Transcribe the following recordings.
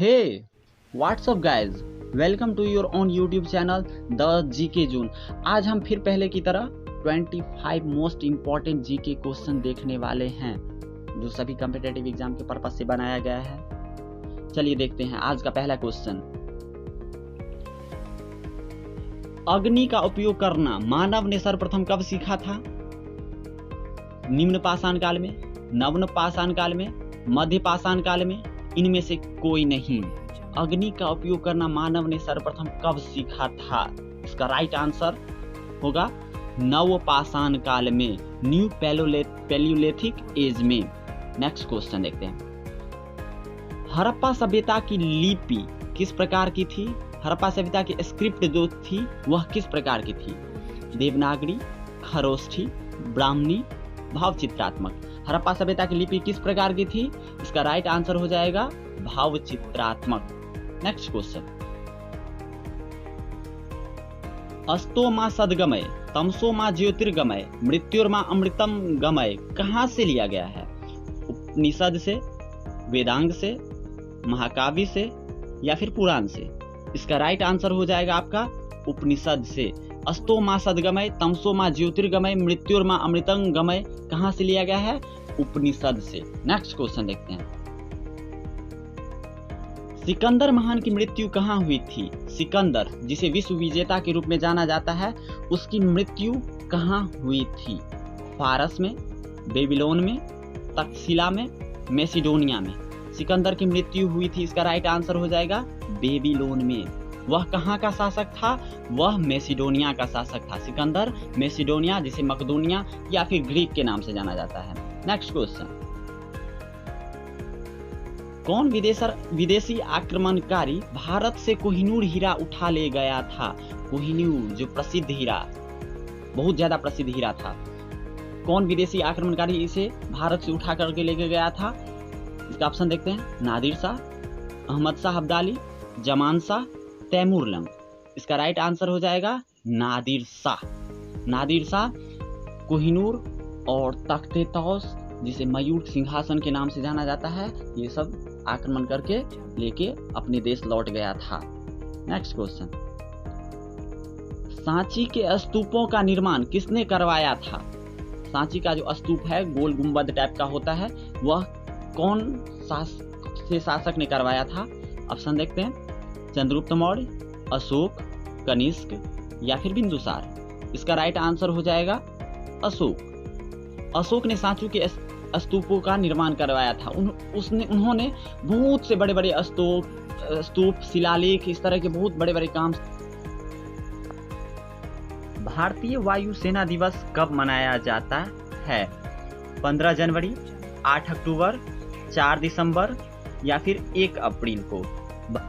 Hey, what's up guys? Welcome to your own YouTube channel The GK Zone। आज हम फिर पहले की तरह 25 मोस्ट इम्पॉर्टेंट जीके क्वेश्चन देखने वाले हैं जो सभी कॉम्पिटिटिव एग्जाम के पर्पस से बनाया गया है। चलिए देखते हैं आज का पहला क्वेश्चन। अग्नि का उपयोग करना मानव ने सर्वप्रथम कब सीखा था? निम्न पाषाण काल में, नव्य पाषाण काल में, मध्य पाषाण काल में, इनमें से कोई नहीं। अग्नि का उपयोग करना मानव ने सर्वप्रथम कब सीखा था? इसका राइट आंसर होगा नव पाषाण काल में, न्यू पैलियोलिथिक एज में। नेक्स्ट क्वेश्चन देखते हैं। हड़प्पा सभ्यता की लिपि किस प्रकार की थी? हड़प्पा सभ्यता की स्क्रिप्ट जो थी वह किस प्रकार की थी? देवनागरी, खरोष्ठी, ब्राह्मणी, भावचित्रात्मक। हड़प्पा सभ्यता की लिपि किस प्रकार की थी? इसका राइट आंसर हो जाएगा भावचित्रात्मक। Next question. अस्तोमा सद्गमय, तमसोमा ज्योतिर्गमय, मृत्युर्मा अमृतम गमय कहां से लिया गया है? उपनिषद से, वेदांग से, महाकाव्य से या फिर पुराण से? इसका राइट आंसर हो जाएगा आपका उपनिषद से। अस्तोमा सद्गमय, तमसोमा ज्योतिर्गमय, मृत्युर्मा अमृतम गमय कहां से लिया गया है? उपनिषद से। नेक्स्ट क्वेश्चन देखते हैं। सिकंदर महान की मृत्यु कहां हुई थी? सिकंदर जिसे विश्व विजेता के रूप में जाना जाता है उसकी मृत्यु कहां हुई थी? फारस में, बेबीलोन में, तक्षशिला में, मैसिडोनिया में। सिकंदर की मृत्यु हुई थी, इसका राइट आंसर हो जाएगा बेबीलोन में। वह कहां का शासक था? वह मैसिडोनिया का शासक था। सिकंदर मैसिडोनिया जिसे मकदोनिया या फिर ग्रीक के नाम से जाना जाता है। Next question. कौन विदेशी आक्रमणकारी भारत से कोहिनूर हीरा उठा ले गया था? कोहिनूर जो प्रसिद्ध हीरा, बहुत ज्यादा प्रसिद्ध हीरा था। कौन विदेशी आक्रमणकारी इसे भारत से उठा करके लेके गया था? इसका ऑप्शन देखते हैं। नादिर शाह, अहमद शाह अब्दाली, जमान शाह, तैमूरलंग। इसका राइट आंसर हो जाएगा नादिर शाह। नादिर शाह कोहिनूर और तख्ते तौस जिसे मयूर सिंहासन के नाम से जाना जाता है, ये सब आक्रमण करके लेके अपने देश लौट गया था। Next question. सांची के स्तूपों का निर्माण किसने करवाया था? सांची का जो स्तूप है गोल गुंबद टाइप का होता है, वह कौन शासक ने करवाया था? ऑप्शन देखते हैं। चंद्रगुप्त मौर्य, अशोक, कनिष्क या फिर बिंदुसार। इसका राइट आंसर हो जाएगा अशोक। अशोक ने सांची के स्तूपों का निर्माण करवाया था। उन्होंने बहुत से बड़े बड़े स्तूप, शिलालेख, इस तरह के बहुत बड़े बड़े काम। भारतीय वायुसेना दिवस कब मनाया जाता है? 15 जनवरी, 8 अक्टूबर, 4 दिसंबर या फिर 1 अप्रैल को?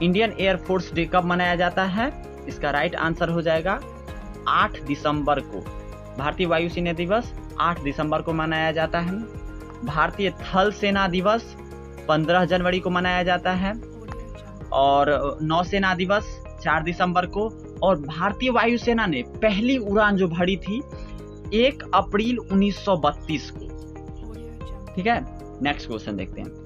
इंडियन एयरफोर्स डे कब मनाया जाता है? इसका राइट आंसर हो जाएगा 8 दिसंबर को। भारतीय वायुसेना दिवस 8 दिसंबर को मनाया जाता है। भारतीय थल सेना दिवस 15 जनवरी को मनाया जाता है और नौसेना दिवस 4 दिसंबर को। और भारतीय वायुसेना ने पहली उड़ान जो भरी थी 1 अप्रैल 1932 को। ठीक है, नेक्स्ट क्वेश्चन देखते हैं।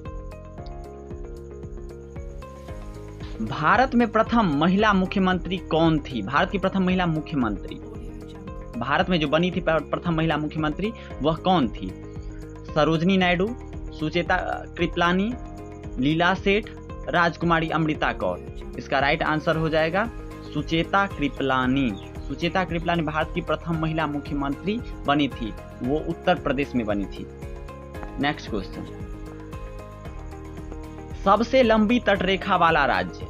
भारत में प्रथम महिला मुख्यमंत्री कौन थी? भारत की प्रथम महिला मुख्यमंत्री, भारत में जो बनी थी प्रथम महिला मुख्यमंत्री, वह कौन थी? सरोजनी नायडू, सुचेता कृपलानी, लीला सेठ, राजकुमारी अमृता कौर। इसका राइट आंसर हो जाएगा सुचेता कृपलानी। सुचेता कृपलानी भारत की प्रथम महिला मुख्यमंत्री बनी थी, वो उत्तर प्रदेश में बनी थी। Next question. सबसे लंबी तटरेखा वाला राज्य,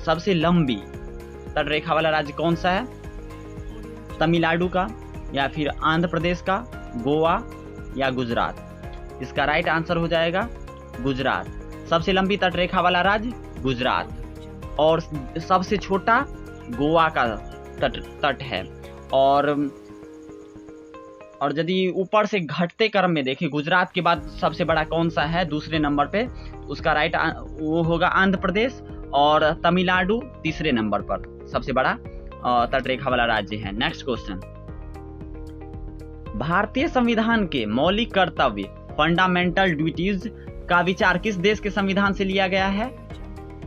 सबसे लंबी तटरेखा वाला राज्य कौन सा है? तमिलनाडु का या फिर आंध्र प्रदेश का, गोवा या गुजरात? इसका राइट आंसर हो जाएगा गुजरात। सबसे लंबी तटरेखा वाला राज्य गुजरात और सबसे छोटा गोवा का तट है। और यदि ऊपर से घटते क्रम में देखें, गुजरात के बाद सबसे बड़ा कौन सा है दूसरे नंबर पे? उसका राइट वो होगा आंध्र प्रदेश और तमिलनाडु तीसरे नंबर पर सबसे बड़ा तटरेखा वाला राज्य है। Next question. भारतीय संविधान के मौलिक कर्तव्य, फंडामेंटल ड्यूटीज का विचार किस देश के संविधान से लिया गया है?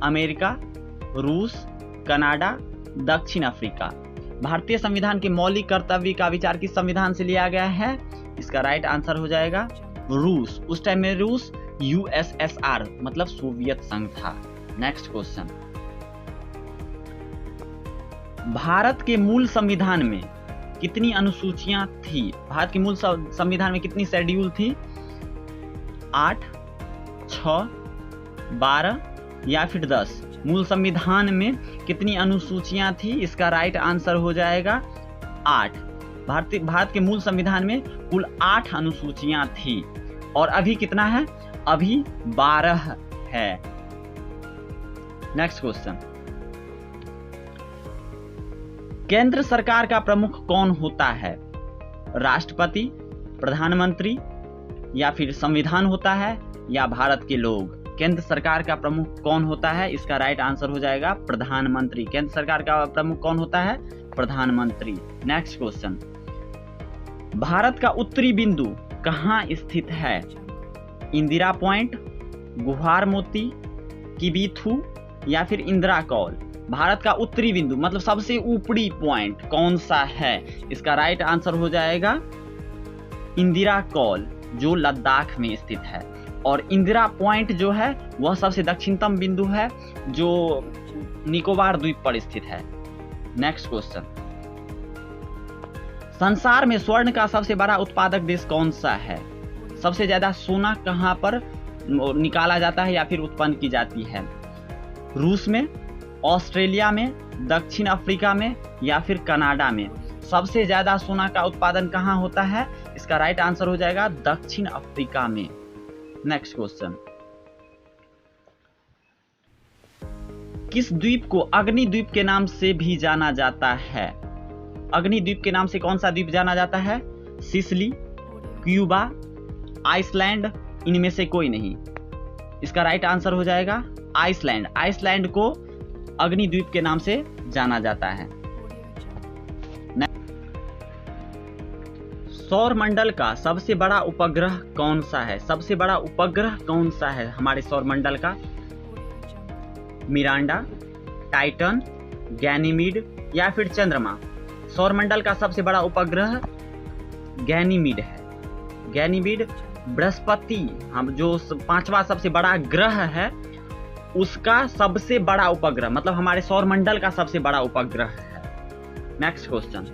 अमेरिका, रूस, कनाडा, दक्षिण अफ्रीका। भारतीय संविधान के मौलिक कर्तव्य का विचार किस संविधान से लिया गया है? इसका राइट आंसर हो जाएगा रूस। उस टाइम में रूस यूएसएसआर मतलब सोवियत संघ था। नेक्स्ट क्वेश्चन, भारत के मूल संविधान में कितनी अनुसूचियां थी? भारत के मूल संविधान में कितनी शेड्यूल थी? 8, 6, 12 या फिर 10? मूल संविधान में कितनी अनुसूचियां थी? इसका राइट आंसर हो जाएगा 8। भारत के मूल संविधान में कुल 8 अनुसूचियां थी और अभी कितना है? अभी 12 है। नेक्स्ट क्वेश्चन, केंद्र सरकार का प्रमुख कौन होता है? राष्ट्रपति, प्रधानमंत्री या फिर संविधान होता है या भारत के लोग? केंद्र सरकार का प्रमुख कौन होता है? इसका राइट आंसर हो जाएगा प्रधानमंत्री। केंद्र सरकार का प्रमुख कौन होता है? प्रधानमंत्री। नेक्स्ट क्वेश्चन, भारत का उत्तरी बिंदु कहाँ स्थित है? इंदिरा पॉइंट, गुहार मोती, किबीथू या फिर इंदिरा कौल? भारत का उत्तरी बिंदु मतलब सबसे ऊपरी पॉइंट कौन सा है? इसका राइट आंसर हो जाएगा इंदिरा कौल, जो लद्दाख में स्थित है। और इंदिरा पॉइंट जो है वह सबसे दक्षिणतम बिंदु है जो निकोबार द्वीप पर स्थित है। नेक्स्ट क्वेश्चन, संसार में स्वर्ण का सबसे बड़ा उत्पादक देश कौन सा है? सबसे ज्यादा सोना कहां पर निकाला जाता है या फिर उत्पन्न की जाती है? रूस में, ऑस्ट्रेलिया में, दक्षिण अफ्रीका में या फिर कनाडा में? सबसे ज्यादा सोना का उत्पादन कहां होता है? इसका राइट आंसर हो जाएगा दक्षिण अफ्रीका में। नेक्स्ट क्वेश्चन, किस द्वीप को अग्निद्वीप के नाम से भी जाना जाता है? अग्निद्वीप के नाम से कौन सा द्वीप जाना जाता है? सिसिली, क्यूबा, आइसलैंड, इनमें से कोई नहीं। इसका राइट आंसर हो जाएगा आइसलैंड। आइसलैंड को अग्निद्वीप के नाम से जाना जाता है। सौर मंडल का सबसे बड़ा उपग्रह कौन सा है? सबसे बड़ा उपग्रह कौन सा है हमारे सौर मंडल का? मिरांडा, टाइटन, गैनीमीड या फिर चंद्रमा? सौर मंडल का सबसे बड़ा उपग्रह गैनीमीड है। गैनीमीड बृहस्पति हम जो 5वां सबसे बड़ा ग्रह है उसका सबसे बड़ा उपग्रह मतलब हमारे सौर मंडल का सबसे बड़ा उपग्रह है। नेक्स्ट क्वेश्चन,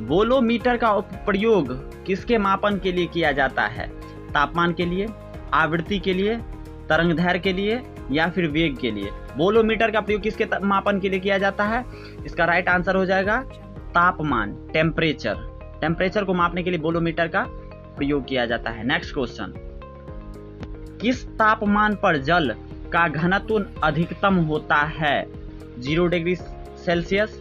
बोलोमीटर का प्रयोग किसके मापन के लिए किया जाता है? तापमान के लिए, आवृत्ति के लिए, तरंगदैर्घ्य के लिए या फिर वेग के लिए? बोलोमीटर का प्रयोग किसके मापन के लिए किया जाता है? इसका राइट आंसर हो जाएगा तापमान, टेम्परेचर को मापने के लिए बोलोमीटर का प्रयोग किया जाता है। नेक्स्ट क्वेश्चन, किस तापमान पर जल का घनत्व अधिकतम होता है? 0 degree Celsius,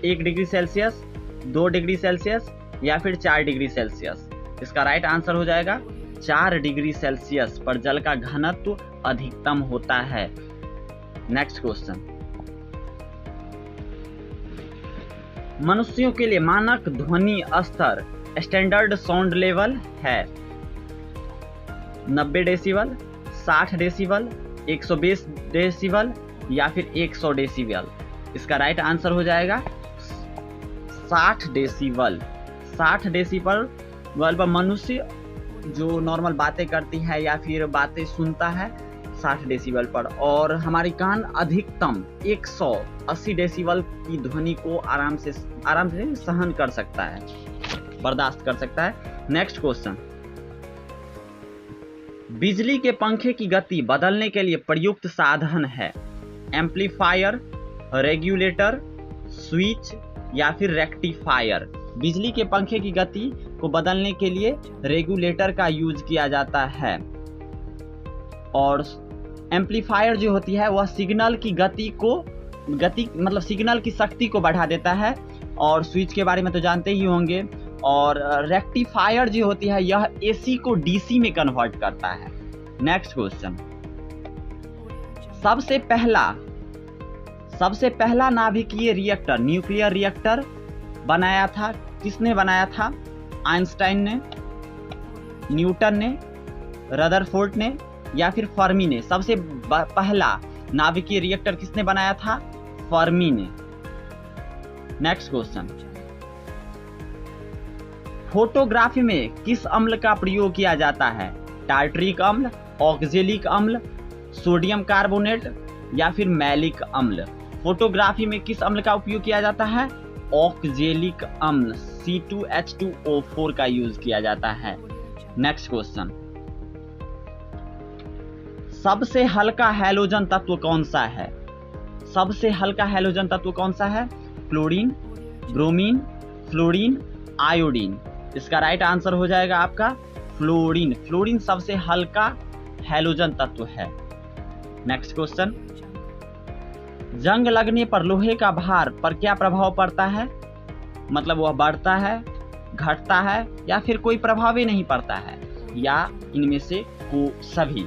1 degree Celsius, 2 degree Celsius या फिर 4 डिग्री सेल्सियस? इसका राइट आंसर हो जाएगा 4 डिग्री सेल्सियस पर जल का घनत्व अधिकतम होता है। नेक्स्ट क्वेश्चन, मनुष्यों के लिए मानक ध्वनि स्तर स्टैंडर्ड साउंड लेवल है 90 डेसिबल, 60 डेसिबल, 120 डेसिबल या फिर 100 डेसिबल? इसका राइट आंसर हो जाएगा 60 डेसिबल। 60 डेसिबल पर मनुष्य जो नॉर्मल बातें करती है या फिर बातें सुनता है 60 डेसिबल पर, और हमारी कान अधिकतम 180 डेसिबल की ध्वनि को आराम से सहन कर सकता है, बर्दाश्त कर सकता है। नेक्स्ट क्वेश्चन, बिजली के पंखे की गति बदलने के लिए प्रयुक्त साधन है? एम्पलीफायर, रेगुलेटर, स्विच या फिर रेक्टिफायर? बिजली के पंखे की गति को बदलने के लिए रेगुलेटर का यूज किया जाता है, और एम्पलीफायर जो होती है वह सिग्नल की गति मतलब सिग्नल की शक्ति को बढ़ा देता है, और स्विच के बारे में तो जानते ही होंगे। और रेक्टिफायर जो होती है यह एसी को डीसी में कन्वर्ट करता है। नेक्स्ट क्वेश्चन, सबसे पहला नाभिकीय रिएक्टर, न्यूक्लियर रिएक्टर बनाया था किसने बनाया था? आइंस्टाइन ने, न्यूटन ने रदरफोर्ड ने या फिर फर्मी ने? सबसे पहला नाभिकीय रिएक्टर किसने बनाया था? फर्मी ने। नेक्स्ट क्वेश्चन, फोटोग्राफी में किस अम्ल का प्रयोग किया जाता है? टार्टरिक अम्ल, ऑक्जेलिक अम्ल, सोडियम कार्बोनेट या फिर मैलिक अम्ल? फोटोग्राफी में किस अम्ल का उपयोग किया जाता है? ऑक्जेलिक अम्ल C2H2O4 का यूज किया जाता है। नेक्स्ट क्वेश्चन, सबसे हल्का हैलोजन तत्व कौन सा है? सबसे हल्का हैलोजन तत्व कौन सा है? Chlorine, bromine, fluorine, iodine? इसका राइट आंसर हो जाएगा आपका फ्लोरीन। फ्लोरीन सबसे हल्का हैलोजन तत्व है। नेक्स्ट क्वेश्चन, जंग लगने पर लोहे का भार पर क्या प्रभाव पड़ता है? मतलब वह बढ़ता है, घटता है या फिर कोई प्रभाव ही नहीं पड़ता है, या इनमें से सभी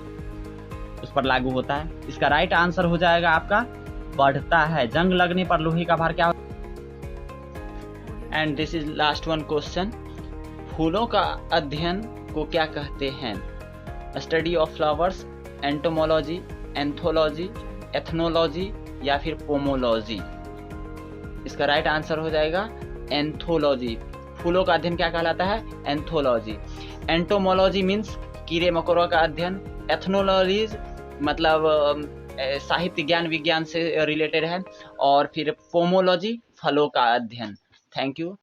उस पर लागू होता है? इसका राइट आंसर हो जाएगा आपका बढ़ता है। जंग लगने पर लोहे का भार क्या? And this is last one question, फूलों का अध्ययन को क्या कहते हैं? Study of flowers, entomology, anthology, ethnology या फिर पोमोलॉजी? इसका राइट आंसर हो जाएगा एंथोलॉजी। फूलों का अध्ययन क्या कहलाता है? एंथोलॉजी। एंटोमोलॉजी मीन्स कीड़े मकोड़ों का अध्ययन, एथनोलॉजी मतलब साहित्य ज्ञान विज्ञान से रिलेटेड है, और फिर पोमोलॉजी फलों का अध्ययन। Thank you.